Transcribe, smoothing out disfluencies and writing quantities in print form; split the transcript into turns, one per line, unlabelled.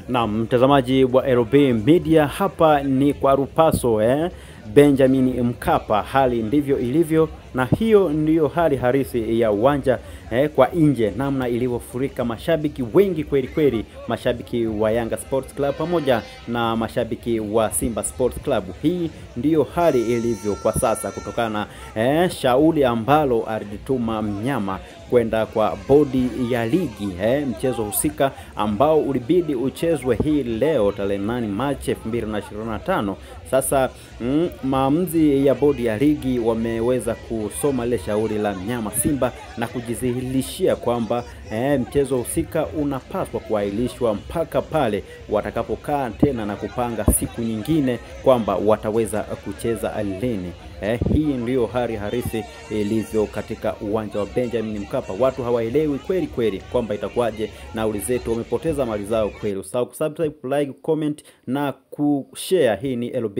Na mtazamaji wa LB Media, hapa ni kwa Rupaso Benjamin Mkapa. Hali ndivyo ilivyo, na hiyo ndiyo hali harisi ya uwanja kwa nje, namna ilivyofurika mashabiki wengi kweli kweli, mashabiki wa Yanga Sports Club pamoja na mashabiki wa Simba Sports Club. Hii ndiyo hali ilivyo kwa sasa kutokana shauri ambalo alituma mnyama kwenda kwa bodi ya ligi mchezo husika ambao ulibidi uchezwe hii leo tarehe 8 Machi 2025. Sasa maamuzi ya bodi ya ligi wameweza kusoma ile shauri la mnyama Simba na kujizihilishia kwamba mchezo husika unapaswa kuahirishwa mpaka pale watakapokaa tena na kupanga siku nyingine kwamba wataweza kucheza lini. Hii ndiyo hali harisi ilivyo katika uwanja wa Benjamin Mkapa. Watu hawaelewi kweli kweli kwamba itakuwaje, nauli zetu wamepoteza mali zao kweli. Usahau kusubscribe, like, comment na kushare. Hii ni LB